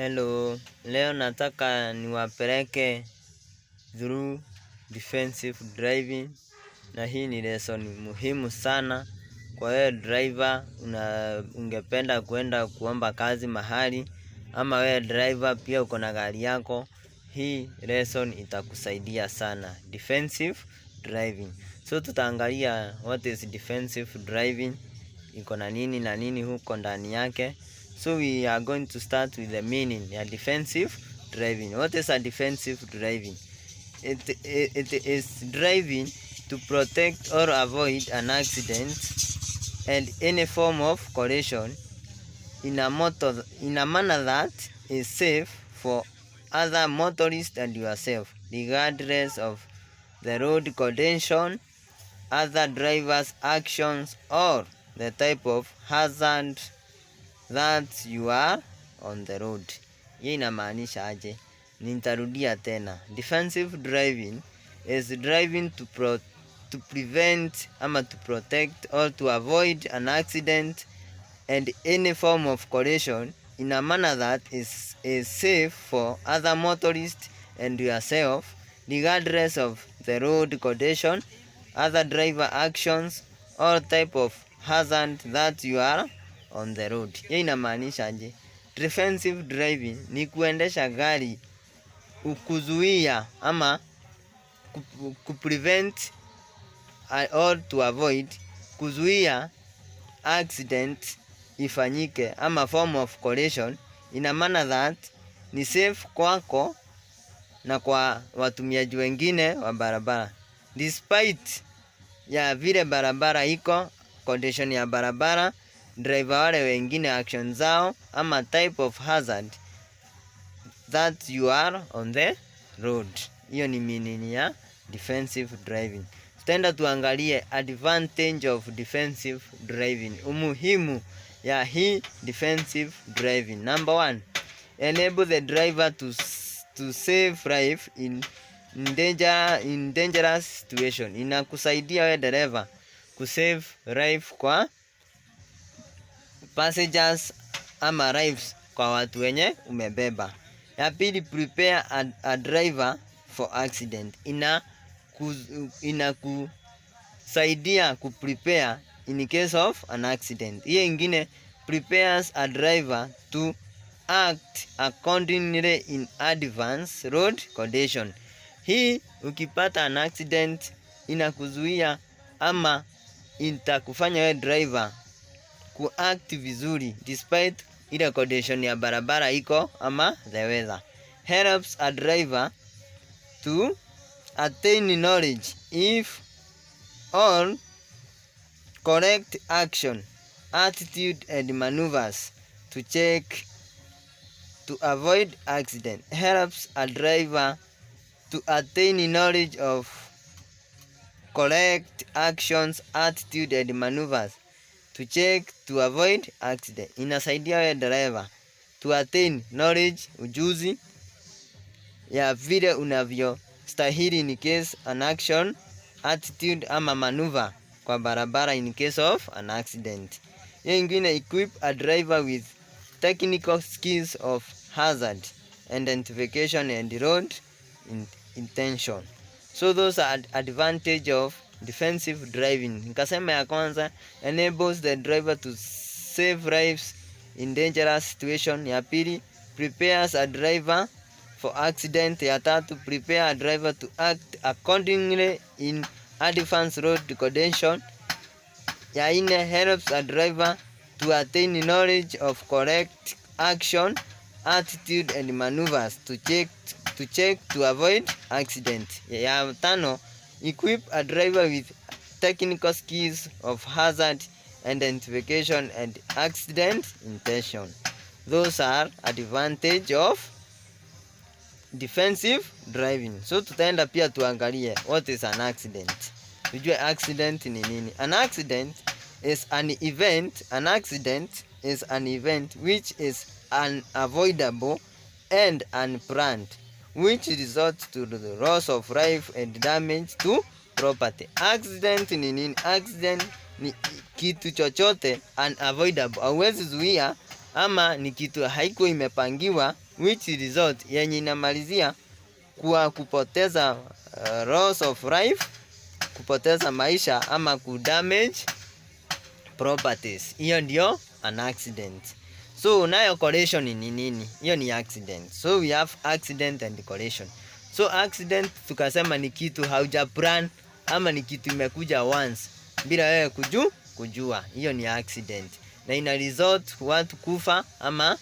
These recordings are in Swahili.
Hello, leo nataka niwapeleke through defensive driving, na hii ni lesson muhimu sana kwa wewe driver ungependa kwenda kuomba kazi mahali, ama wewe driver pia uko na gari yako. Hii lesson itakusaidia sana, defensive driving. So tutaangalia what is defensive driving, iko na nini na nini huko ndani yake. So we are going to start with the meaning ya defensive driving. What is a defensive driving? It is driving to protect or avoid an accident and any form of collision in a manner that is safe for other motorists and yourself, regardless of the road condition, other drivers' actions, or the type of hazard that you are on the road. Hii inamaanisha aje? Nitarudia tena. Defensive driving is driving to prevent ama to protect or to avoid an accident and any form of collision in a manner that is safe for other motorists and yourself, regardless of the road condition, other driver actions, or type of hazard that you are on the road. Hii inamaanisha aje? Defensive driving ni kuendesha gari ukuzuia ama kuprevent or to avoid, kuzuia accident ifanyike ama form of collision in a manner that ni safe kwako na kwa watumiaji wengine wa barabara, despite ya vile barabara iko, condition ya barabara, driver wale wengine action zao, ama type of hazard that you are on the road. Hiyo ni meaning ya defensive driving. Tutaenda tuangalie advantage of defensive driving, umuhimu ya hii defensive driving. Number 1, enable the driver to save life in dangerous situation. Inakusaidia we dereva kusave life kwa passengers ama lives kwa watu wenye umebeba. Ya pili, prepare a driver for accident. Inakusaidia kuprepare in case of an accident. Hiyo ingine, prepares a driver to act accordingly in advance road condition. Hii ukipata an accident inakuzuia ama itakufanya we driver kuact vizuri despite ile condition ya barabara iko ama the weather. Helps a driver to attain knowledge if all correct action, attitude and maneuvers to avoid accident. Helps a driver to attain knowledge of correct actions, attitude and maneuvers to avoid accident. Inasaidia we driver to attain knowledge, ujuzi ya vile unavyo stahili in case an action, attitude ama maneuver kwa barabara in case of an accident. Hiyo ingine, equip a driver with technical skills of hazard identification and road intention. So those are advantage of defensive driving. Nikasema ya kwanza, enables the driver to save lives in dangerous situation. Ya pili, prepares a driver for accident. Ya tatu, prepare a driver to act accordingly in advance road condition. Ya nne, helps a driver to attain knowledge of correct action, attitude and maneuvers to avoid accident. Ya tano, equip a driver with technical skills of hazard identification and accident intention. Those are advantage of defensive driving. So tutaenda pia tuangalie what is an accident. Tujue accident ni nini. An accident is an event which is unavoidable and unplanned, which results to the loss of life and damage to property. Accident ni nini? Accident ni kitu chochote unavoidable, hauwezi zuia, ama ni kitu haiko imepangiwa, which result yenye inamalizia kwa kupoteza loss of life, kupoteza maisha ama kudamage properties. Hiyo ndio an accident. So nayo collision ni nini? Hiyo ni accident. So we have accident and collision. So accident tukasema ni kitu hauja plan ama ni kitu imekuja once bila wewe kujua. Hiyo ni accident. Na ina result watu kufa ama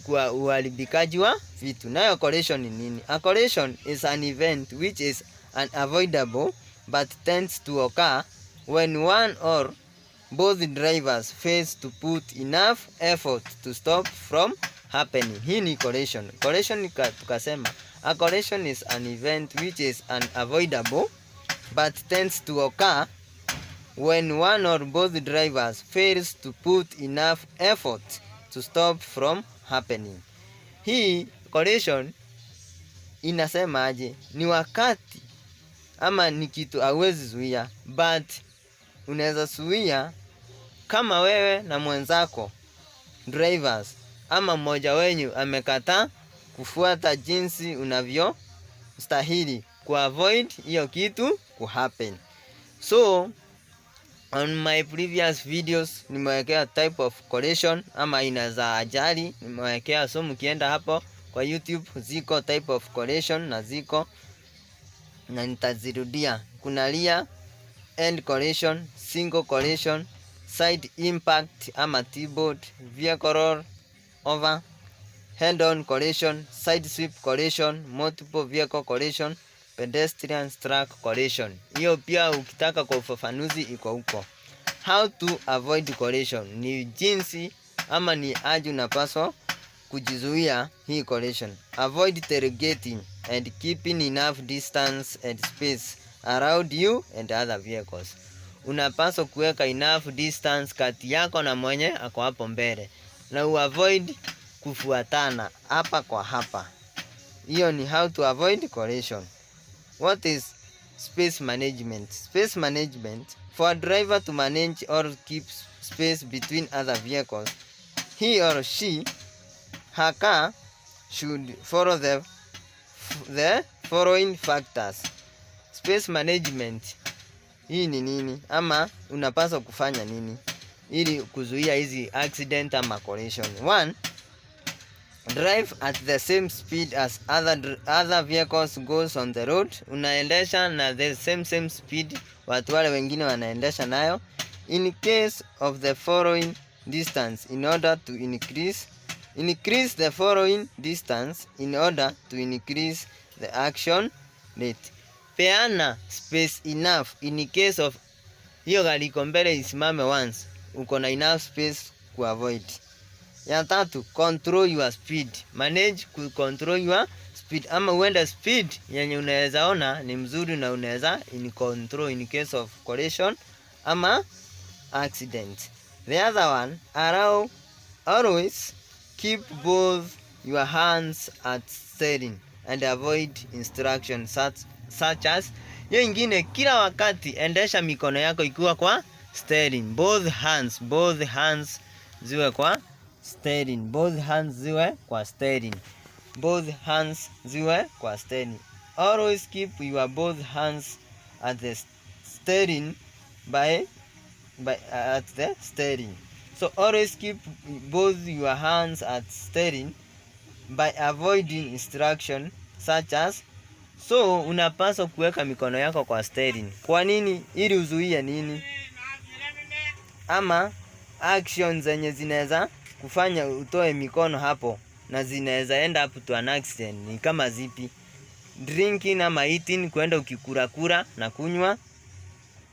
kwa uharibikaji wa vitu. Nayo collision ni nini? A collision is an event which is unavoidable but tends to occur when one or both drivers fails to put enough effort to stop from happening. Hii ni collision. Collision tukasema a collision is an event which is unavoidable but tends to occur when one or both drivers fails to put enough effort to stop from happening. Hii collision inasema aje? Ni wakati ama ni kitu hauwezi zuia but unaweza zuia kama wewe na mwenzako drivers ama mmoja wenyu amekataa kufuata jinsi unavyo stahili ku avoid hiyo kitu ku happen. So on my previous videos nimewekea type of collision ama aina za ajali nimewekea, so mkienda hapo kwa YouTube ziko type of collision na ziko na nitazirudia. Kuna rear end collision, single collision, side impact ama T-board, vehicle roll over, head-on collision, side sweep collision, multiple vehicle collision, pedestrian struck collision. Hiyo pia ukitaka kwa ufafanuzi iko huko. How to avoid collision, ni jinsi ama ni aje unapaswa kujizuia hii collision. Avoid tailgating and keeping enough distance and space around you and other vehicles. Unapaswa kuweka enough distance kati yako na mwenye ako hapo mbele na uavoid kufuatana hapa kwa hapa. Hiyo ni how to avoid collision. What is space management? Space management, for a driver to manage or keep space between other vehicles, he or she, her car, should follow the following factors. Space management hii ni nini ama unapaswa kufanya nini ili kuzuia hizi accident ama collision? 1. Drive at the same speed as other vehicles goes on the road. Unaendesha na the same speed watu wale wengine wanaendesha nayo. In case of the following distance, in order to increase the following distance in order to increase the action rate. Peana space enough in case of hiyo gari iko mbele isimame once, uko na enough space ku avoid. Ya 3, control your speed. Manage ku control your speed ama uende speed yenye unaweza ona ni mzuri na unaweza in control in case of collision ama accident. The other one, always keep both your hands at steering and avoid instructions such as. Hiyo ingine, kila wakati endesha mikono yako ikiwa kwa steering. Both hands ziwe kwa steering. Both hands ziwe kwa steering. Always keep your both hands at the steering at the steering. So always keep both your hands at steering by avoiding instruction such as. So unapaswa kuweka mikono yako kwa steering. Kwa nini? Ili uzuie nini? Ama actions zenye zinaweza kufanya utoe mikono hapo na zinaweza end up to an accident ni kama zipi? Drinking ama eating, kwenda ukikurakura na kunywa.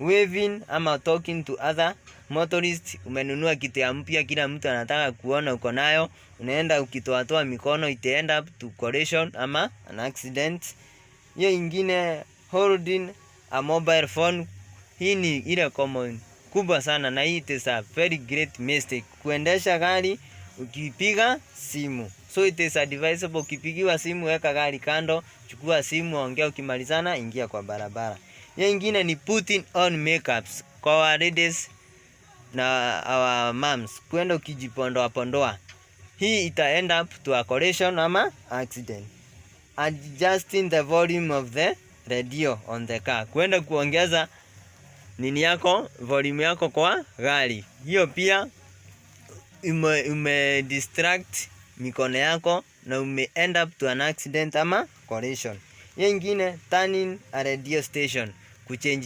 Waving ama talking to other motorists. Umenunua kitu ya mpya, kila mtu anataka kuona uko nayo, unaenda ukitoa mikono, it end up to collision ama an accident. Hiyo ingine, holding a mobile phone. Hii ni ile common kubwa sana na hii is a very great mistake. Kuendesha gari ukipiga simu. So it is advisable ukipigiwa simu weka gari kando, chukua simu, ongea, ukimalizana ingia kwa barabara. Hiyo ingine ni putting on makeups. Kwa ladies na our moms, kwenda ukijipondoa. hii ita end up to a collision ama accident. Adjusting the volume of the radio on the car, kwenda kuongeza nini yako, volume yako kwa gari, hiyo pia ume distract mikono yako na ume end up to an accident ama collision. Hiyo ingine, turning a radio station,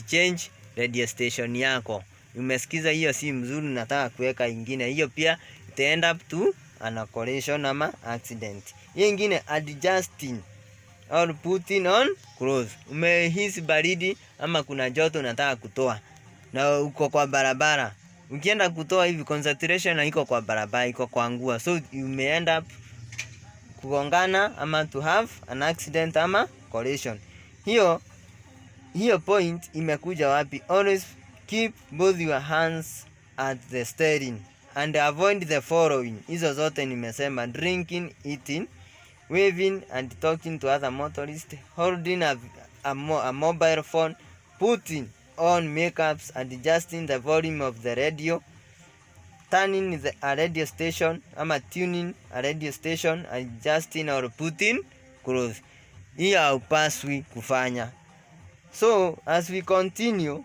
change radio station yako, umesikiza hiyo si mzuri, nataka kuweka ingine, hiyo pia it end up to an collision ama accident. Hiyo ingine, adjusting or putting on clothes, umehisi baridi ama kuna joto unataka kutoa na uko kwa barabara, ukienda kutoa hivi concentration haiko kwa barabara, iko kwa nguo, so you may end up kugongana ama to have an accident ama collision. Hiyo point imekuja wapi? Always keep both your hands at the steering and avoid the following. Hizo zote nimesema: drinking, eating, waving and talking to other motorists, holding a mobile phone, putting on makeups, adjusting the volume of the radio, turning a radio station ama tuning a radio station, adjusting or putting clothes. Hiyo haupaswi kufanya. So as we continue,